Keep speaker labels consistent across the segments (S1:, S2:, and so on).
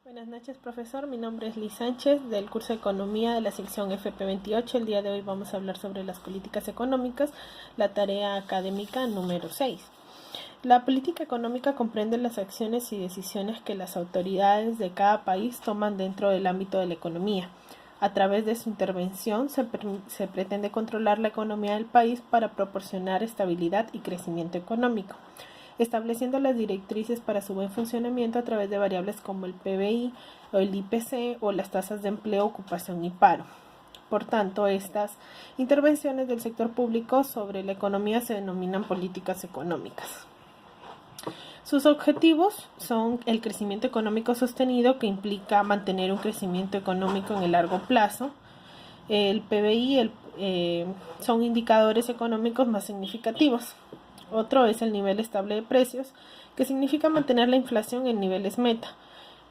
S1: Buenas noches, profesor. Mi nombre es Liz Sánchez, del curso de Economía de la sección FP28. El día de hoy vamos a hablar sobre las políticas económicas, la tarea académica número 6. La política económica comprende las acciones y decisiones que las autoridades de cada país toman dentro del ámbito de la economía. A través de su intervención se pretende controlar la economía del país para proporcionar estabilidad y crecimiento económico, estableciendo las directrices para su buen funcionamiento a través de variables como el PBI o el IPC o las tasas de empleo, ocupación y paro. Por tanto, estas intervenciones del sector público sobre la economía se denominan políticas económicas. Sus objetivos son el crecimiento económico sostenido, que implica mantener un crecimiento económico en el largo plazo. El PBI son indicadores económicos más significativos. Otro es el nivel estable de precios, que significa mantener la inflación en niveles meta.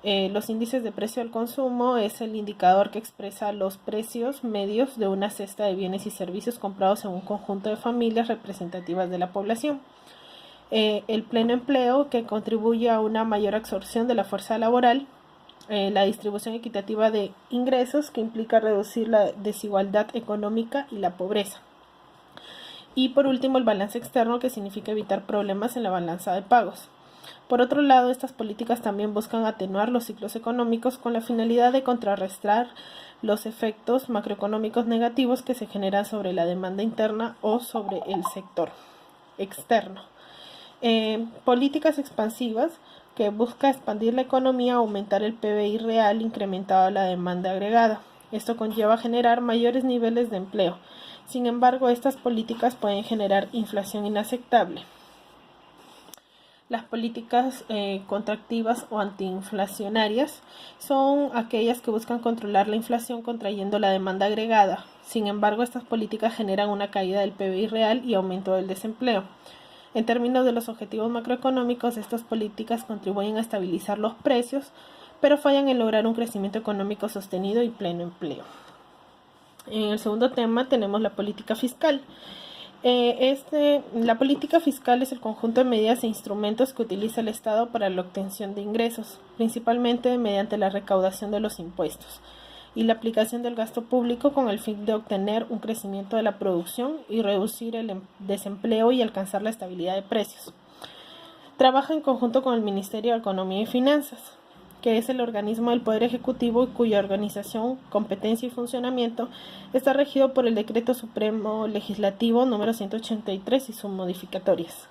S1: Los índices de precio al consumo es el indicador que expresa los precios medios de una cesta de bienes y servicios comprados en un conjunto de familias representativas de la población. El pleno empleo, que contribuye a una mayor absorción de la fuerza laboral. La distribución equitativa de ingresos, que implica reducir la desigualdad económica y la pobreza. Y por último, el balance externo, que significa evitar problemas en la balanza de pagos. Por otro lado, estas políticas también buscan atenuar los ciclos económicos con la finalidad de contrarrestar los efectos macroeconómicos negativos que se generan sobre la demanda interna o sobre el sector externo. Políticas expansivas, que busca expandir la economía, aumentar el PBI real incrementado a la demanda agregada. Esto conlleva generar mayores niveles de empleo. Sin embargo, estas políticas pueden generar inflación inaceptable. Las políticas contractivas o antiinflacionarias son aquellas que buscan controlar la inflación contrayendo la demanda agregada. Sin embargo, estas políticas generan una caída del PBI real y aumento del desempleo. En términos de los objetivos macroeconómicos, estas políticas contribuyen a estabilizar los precios, pero fallan en lograr un crecimiento económico sostenido y pleno empleo. En el segundo tema tenemos la política fiscal. La política fiscal es el conjunto de medidas e instrumentos que utiliza el Estado para la obtención de ingresos, principalmente mediante la recaudación de los impuestos y la aplicación del gasto público con el fin de obtener un crecimiento de la producción y reducir el desempleo y alcanzar la estabilidad de precios. Trabaja en conjunto con el Ministerio de Economía y Finanzas, que es el organismo del Poder Ejecutivo y cuya organización, competencia y funcionamiento está regido por el Decreto Supremo Legislativo número 183 y sus modificatorias.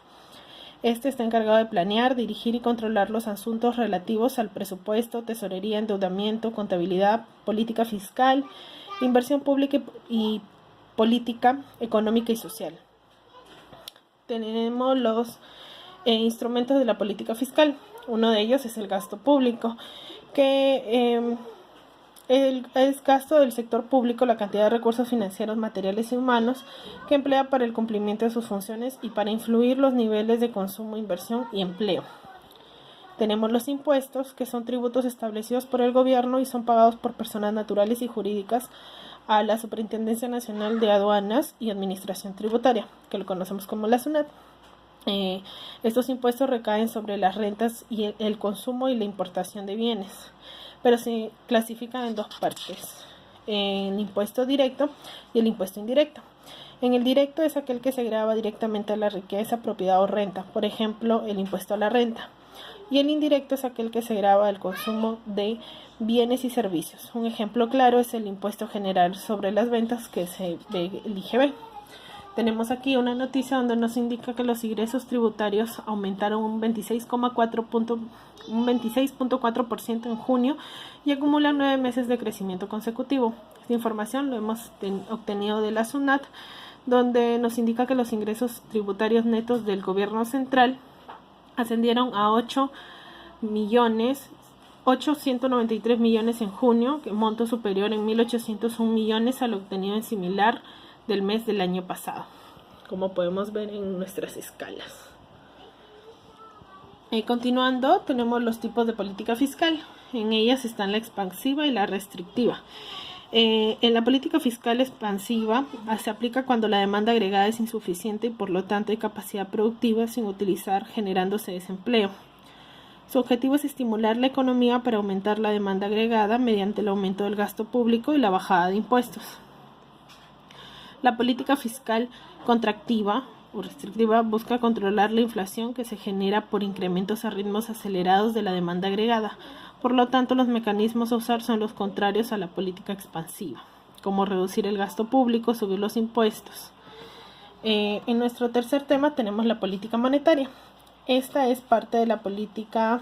S1: Este está encargado de planear, dirigir y controlar los asuntos relativos al presupuesto, tesorería, endeudamiento, contabilidad, política fiscal, inversión pública y política económica y social. Tenemos los instrumentos de la política fiscal. Uno de ellos es el gasto público, que es gasto del sector público la cantidad de recursos financieros, materiales y humanos que emplea para el cumplimiento de sus funciones y para influir los niveles de consumo, inversión y empleo. Tenemos los impuestos, que son tributos establecidos por el gobierno y son pagados por personas naturales y jurídicas a la Superintendencia Nacional de Aduanas y Administración Tributaria, que lo conocemos como la SUNAT. Estos impuestos recaen sobre las rentas y el consumo y la importación de bienes, pero se clasifican en dos partes: el impuesto directo y el impuesto indirecto. En el directo es aquel que se grava directamente a la riqueza, propiedad o renta, por ejemplo, el impuesto a la renta. Y el indirecto es aquel que se grava al consumo de bienes y servicios. Un ejemplo claro es el impuesto general sobre las ventas, que es el IGB. Tenemos aquí una noticia donde nos indica que los ingresos tributarios aumentaron un 26.4% en junio y acumulan 9 meses de crecimiento consecutivo. Esta información lo hemos obtenido de la SUNAT, donde nos indica que los ingresos tributarios netos del gobierno central ascendieron a 8.893 millones en junio, que monto superior en 1.801 millones al obtenido en similar del mes del año pasado, como podemos ver en nuestras escalas. Continuando, tenemos los tipos de política fiscal. En ellas están la expansiva y la restrictiva. En la política fiscal expansiva se aplica cuando la demanda agregada es insuficiente y por lo tanto hay capacidad productiva sin utilizar, generándose desempleo. Su objetivo es estimular la economía para aumentar la demanda agregada mediante el aumento del gasto público y la bajada de impuestos. La política fiscal contractiva o restrictiva busca controlar la inflación que se genera por incrementos a ritmos acelerados de la demanda agregada. Por lo tanto, los mecanismos a usar son los contrarios a la política expansiva, como reducir el gasto público, subir los impuestos. En nuestro tercer tema tenemos la política monetaria. Esta es parte de la política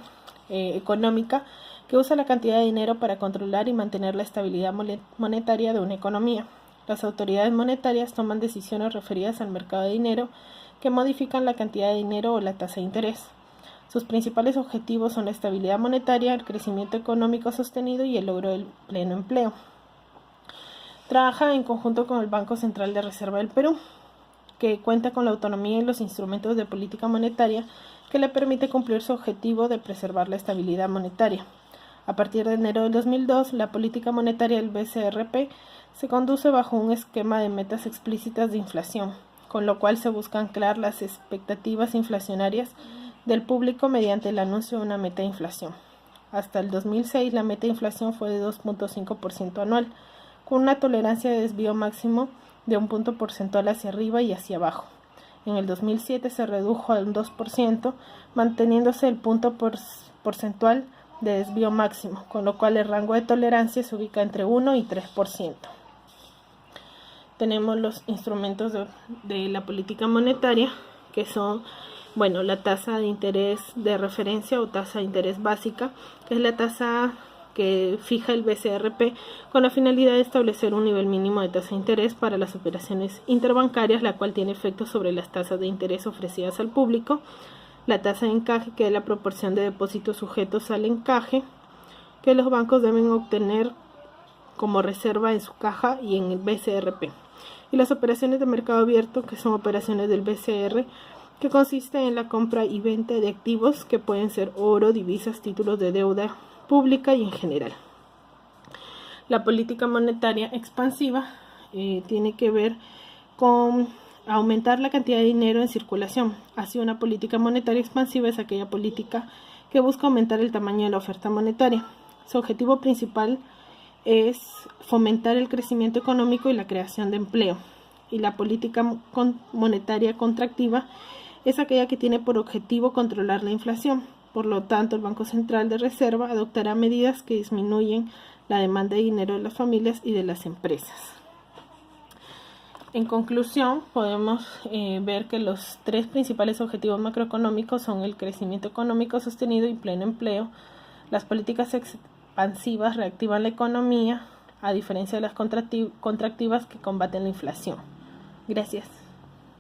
S1: económica que usa la cantidad de dinero para controlar y mantener la estabilidad monetaria de una economía. Las autoridades monetarias toman decisiones referidas al mercado de dinero que modifican la cantidad de dinero o la tasa de interés. Sus principales objetivos son la estabilidad monetaria, el crecimiento económico sostenido y el logro del pleno empleo. Trabaja en conjunto con el Banco Central de Reserva del Perú, que cuenta con la autonomía y los instrumentos de política monetaria que le permite cumplir su objetivo de preservar la estabilidad monetaria. A partir de enero del 2002, la política monetaria del BCRP se conduce bajo un esquema de metas explícitas de inflación, con lo cual se busca anclar las expectativas inflacionarias del público mediante el anuncio de una meta de inflación. Hasta el 2006, la meta de inflación fue de 2.5% anual, con una tolerancia de desvío máximo de un punto porcentual hacia arriba y hacia abajo. En el 2007 se redujo a un 2%, manteniéndose el punto porcentual de desvío máximo, con lo cual el rango de tolerancia se ubica entre 1 y 3%. Tenemos los instrumentos de la política monetaria, que son, la tasa de interés de referencia o tasa de interés básica, que es la tasa que fija el BCRP con la finalidad de establecer un nivel mínimo de tasa de interés para las operaciones interbancarias, la cual tiene efectos sobre las tasas de interés ofrecidas al público. La tasa de encaje, que es la proporción de depósitos sujetos al encaje que los bancos deben obtener como reserva en su caja y en el BCRP. Y las operaciones de mercado abierto, que son operaciones del BCR, que consisten en la compra y venta de activos que pueden ser oro, divisas, títulos de deuda pública y en general. La política monetaria expansiva tiene que ver con aumentar la cantidad de dinero en circulación. Así, una política monetaria expansiva es aquella política que busca aumentar el tamaño de la oferta monetaria. Su objetivo principal es fomentar el crecimiento económico y la creación de empleo. Y la política monetaria contractiva es aquella que tiene por objetivo controlar la inflación. Por lo tanto, el Banco Central de Reserva adoptará medidas que disminuyen la demanda de dinero de las familias y de las empresas. En conclusión, podemos ver que los tres principales objetivos macroeconómicos son el crecimiento económico sostenido y pleno empleo. Las políticas expansivas reactivan la economía, a diferencia de las contractivas que combaten la inflación. Gracias.